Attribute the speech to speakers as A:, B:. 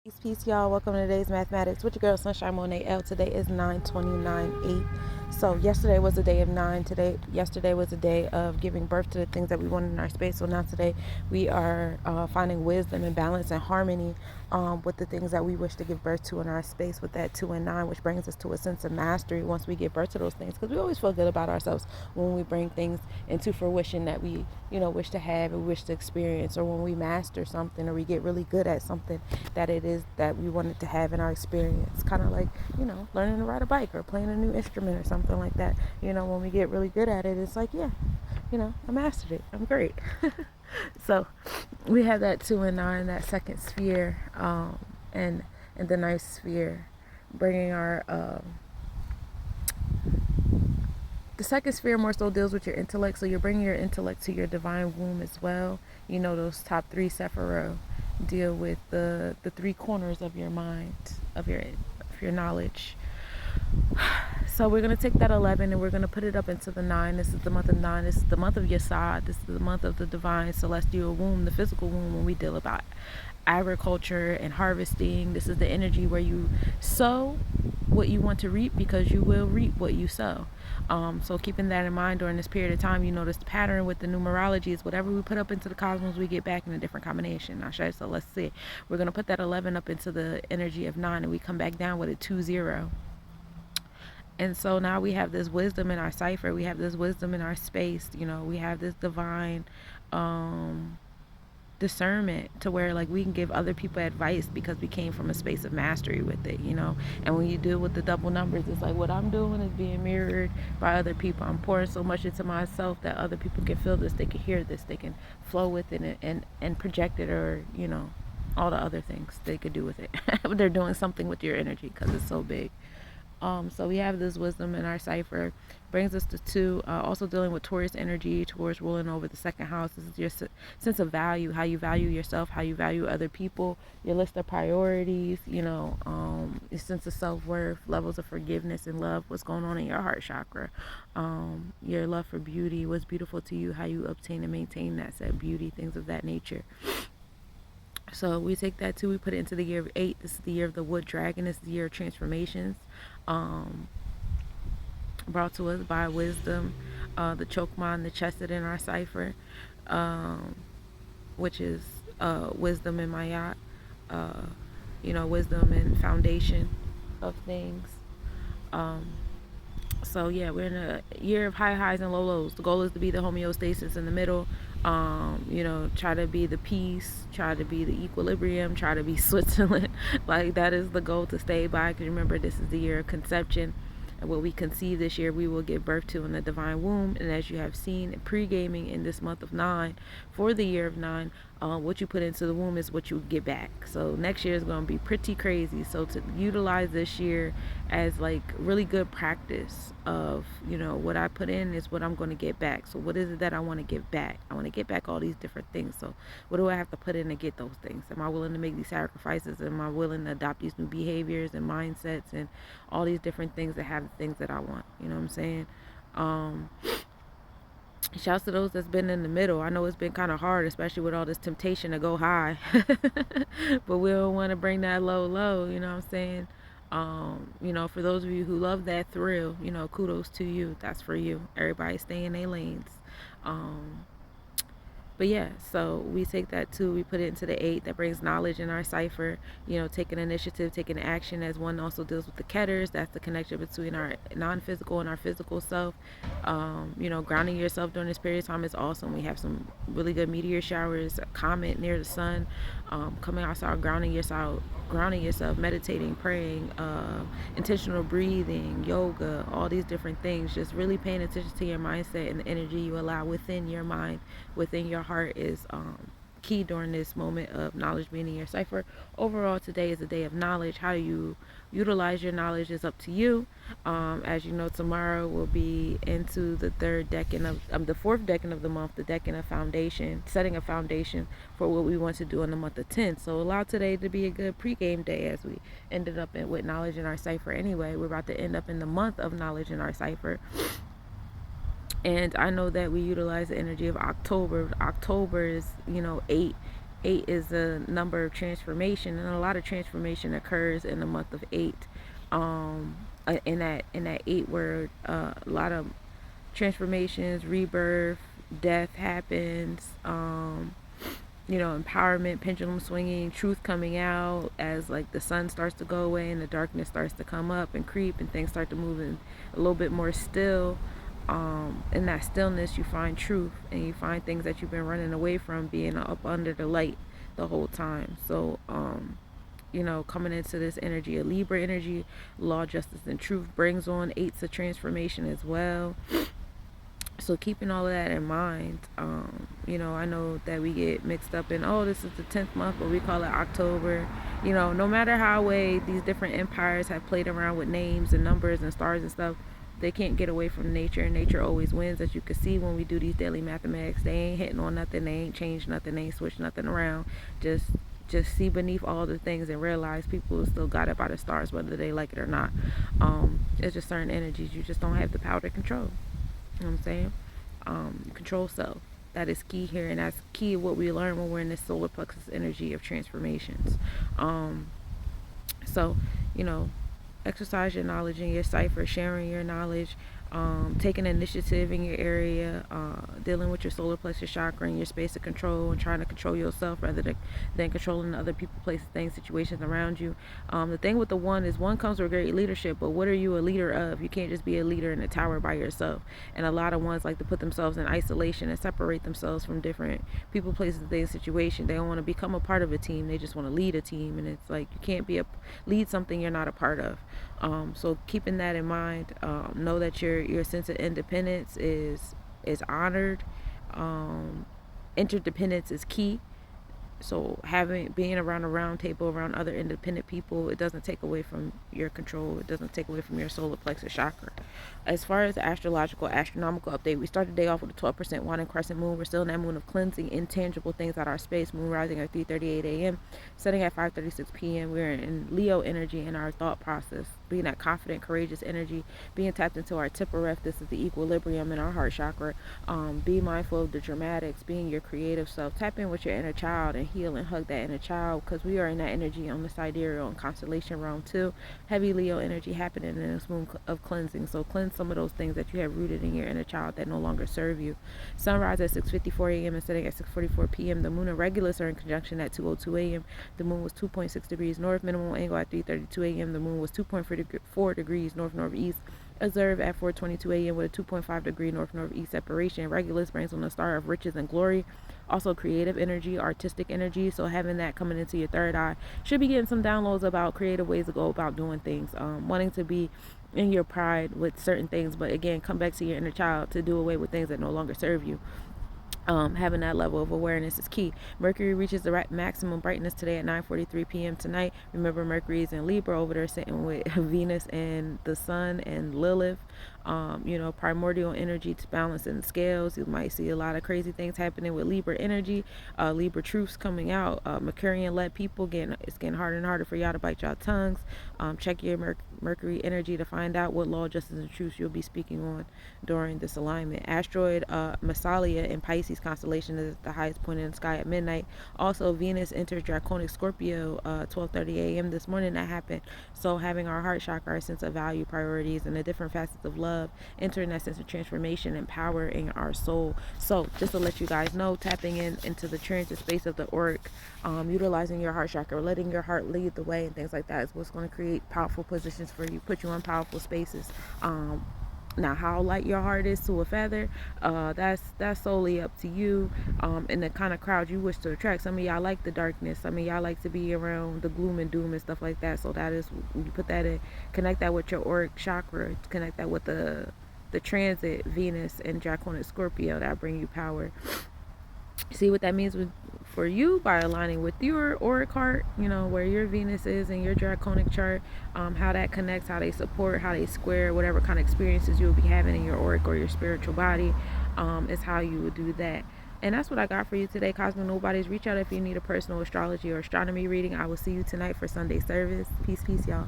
A: Peace, y'all. Welcome to today's mathematics with your girl Sunshine Monet L. Today is 9/29/8. So yesterday was the day of 9. Yesterday was the day of giving birth to the things that we wanted in our space. So now today we are finding wisdom and balance and harmony with the things that we wish to give birth to in our space with that 2 and 9, which brings us to a sense of mastery once we give birth to those things. Because we always feel good about ourselves when we bring things into fruition that we, wish to have and wish to experience, or when we master something or we get really good at something that it is that we wanted to have in our experience. Kind of like, learning to ride a bike or playing a new instrument or something like that. When we get really good at it, it's like, yeah, I mastered it. I'm great. So we have that 2 and 9, that second sphere, and the ninth sphere, bringing our the second sphere more so deals with your intellect. So you're bringing your intellect to your divine womb as well. Those top three Sephiroth deal with the three corners of your mind, of your knowledge. So we're going to take that 11 and we're going to put it up into the 9. This is the month of 9. This is the month of Yesod. This is the month of the divine celestial womb, the physical womb, when we deal about agriculture and harvesting. This is the energy where you sow what you want to reap, because you will reap what you sow. So keeping that in mind during this period of time, you notice the pattern with the numerology is whatever we put up into the cosmos, we get back in a different combination. So let's see. We're going to put that 11 up into the energy of 9, and we come back down with a 2-0. And so now we have this wisdom in our cipher. We have this wisdom in our space. We have this divine discernment to where, like, we can give other people advice because we came from a space of mastery with it. And when you deal with the double numbers, it's like what I'm doing is being mirrored by other people. I'm pouring so much into myself that other people can feel this, they can hear this, they can flow with it and project it, or all the other things they could do with it. They're doing something with your energy because it's so big. So we have this wisdom in our cipher. Brings us to 2. Also dealing with Taurus energy, towards ruling over the second house. This is your sense of value, how you value yourself, how you value other people, your list of priorities, your sense of self-worth, levels of forgiveness and love, what's going on in your heart chakra, your love for beauty, what's beautiful to you, how you obtain and maintain that said beauty, things of that nature. So we take that too, we put it into the year of 8. This is the year of the wood dragon. This is the year of transformations, brought to us by wisdom, the chokman, the chesed in our cipher, which is wisdom in Mayat, wisdom and foundation of things. So yeah, we're in a year of high highs and low lows. The goal is to be the homeostasis in the middle. Try to be the peace, try to be the equilibrium, try to be Switzerland. Like, that is the goal to stay by. Because remember, this is the year of conception. And what we conceive this year, we will give birth to in the divine womb. And as you have seen, pre-gaming in this month of 9, for the year of 9, what you put into the womb is what you get back. So next year is going to be pretty crazy. So to utilize this year as like really good practice of, what I put in is what I'm going to get back. So what is it that I want to give back? I want to get back all these different things. So what do I have to put in to get those things? Am I willing to make these sacrifices? Am I willing to adopt these new behaviors and mindsets and all these different things that have the things that I want? You know what I'm saying? Shouts to those that's been in the middle. I know it's been kind of hard, especially with all this temptation to go high. But we don't want to bring that low, you know what I'm saying? For those of you who love that thrill, kudos to you. That's for you. Everybody stay in their lanes. But yeah, so we take that 2, we put it into the 8. That brings knowledge in our cipher, taking initiative, taking action, as one also deals with the Keters. That's the connection between our non-physical and our physical self. Grounding yourself during this period of time is awesome. We have some really good meteor showers, a comet near the sun, coming outside, grounding yourself, meditating, praying, intentional breathing, yoga, all these different things. Just really paying attention to your mindset and the energy you allow within your mind, within your heart is key during this moment of knowledge being in your cipher. Overall, today is a day of knowledge. How you utilize your knowledge is up to you. As you know, tomorrow will be into the the 4th decan of the month, the decan of foundation, setting a foundation for what we want to do in the month of 10. So allow today to be a good pregame day, as we ended up with knowledge in our cipher anyway. We're about to end up in the month of knowledge in our cipher. And I know that we utilize the energy of October. October is, 8 8 is a number of transformation, and a lot of transformation occurs in the month of 8. In that 8 word, a lot of transformations, rebirth, death happens. Empowerment, pendulum swinging, truth coming out as like the sun starts to go away and the darkness starts to come up and creep and things start to move in a little bit more still. In that stillness, you find truth and you find things that you've been running away from, being up under the light the whole time. So, coming into this energy, a Libra energy, law, justice, and truth brings on 8s of transformation as well. So keeping all of that in mind, I know that we get mixed up in, this is the 10th month, but we call it October. No matter how way these different empires have played around with names and numbers and stars and stuff, they can't get away from nature, and nature always wins. As you can see when we do these daily mathematics, they ain't hitting on nothing, they ain't changed nothing, they ain't switched nothing around. Just see beneath all the things and realize people still got it by the stars, whether they like it or not. It's just certain energies you just don't have the power to control. You know what I'm saying? Control self. That is key here, and that's key what we learn when we're in this solar plexus energy of transformations. So, exercise your knowledge in your cipher, sharing your knowledge, taking initiative in your area, dealing with your solar plexus chakra and your space of control, and trying to control yourself rather than controlling other people, places, things, situations around you. The thing with the 1 is 1 comes with great leadership, but what are you a leader of? You can't just be a leader in a tower by yourself. And a lot of 1s like to put themselves in isolation and separate themselves from different people, places, things, situations. They don't want to become a part of a team. They just want to lead a team, and it's like you can't lead something you're not a part of. So keeping that in mind, know that your sense of independence is honored. Interdependence is key. So being around a round table around other independent people, it doesn't take away from your control. It doesn't take away from your solar plexus chakra. As far as the astronomical update, we started the day off with a 12% waning crescent moon. We're still in that moon of cleansing intangible things out of our space. Moon rising at 3:38 a.m., setting at 5:36 p.m. We're in Leo energy in our thought process, being that confident, courageous energy, being tapped into our Tippereth. This is the equilibrium in our heart chakra. Be mindful of the dramatics, being your creative self. Tap in with your inner child and heal and hug that inner child, because we are in that energy on the sidereal and constellation realm too. Heavy Leo energy happening in this moon of cleansing. So cleanse some of those things that you have rooted in your inner child that no longer serve you. Sunrise at 6:54 a.m. and setting at 6:44 p.m. The moon and Regulus are in conjunction at 2:02 a.m. The moon was 2.6 degrees north, minimum angle at 3:32 a.m. The moon was 2.4 degrees north-northeast. Observe at 4:22 a.m. with a 2.5 degree north-northeast separation. Regulus brings on the star of riches and glory. Also creative energy, artistic energy. So having that coming into your third eye, should be getting some downloads about creative ways to go about doing things. Wanting to be in your pride with certain things, but again, come back to your inner child to do away with things that no longer serve you. Having that level of awareness is key. Mercury reaches the maximum brightness today at 9:43 p.m. tonight. Remember, Mercury is in Libra over there, sitting with Venus and the Sun and Lilith. Primordial energy to balance in the scales. You might see a lot of crazy things happening with Libra energy. Libra truths coming out. Mercurian-led people, it's getting harder and harder for y'all to bite y'all tongues. Check your Mercury energy to find out what law, justice, and truth you'll be speaking on during this alignment. Asteroid Massalia in Pisces constellation is at the highest point in the sky at midnight. Also, Venus enters Draconic Scorpio 12:30 a.m. this morning. That happened. So having our heart chakra, our sense of value, priorities, and the different facets of love, entering that sense of transformation and power in our soul. So just to let you guys know, tapping into the transit space of the auric, utilizing your heart chakra, letting your heart lead the way and things like that is what's going to create powerful positions for you, put you in powerful spaces. Now, how light your heart is to a feather, that's solely up to you, and the kind of crowd you wish to attract. Some of y'all like the darkness. Some of y'all like to be around the gloom and doom and stuff like that. So that is, you put that in, connect that with your auric chakra, connect that with the transit Venus and Draconic Scorpio, that bring you power. See what that means for you by aligning with your auric heart, where your Venus is in your draconic chart, how that connects, how they support, how they square, whatever kind of experiences you'll be having in your auric or your spiritual body, is how you would do that. And that's what I got for you today, Cosmic Nobodies. Reach out if you need a personal astrology or astronomy reading. I will see you tonight for Sunday service. Peace, y'all.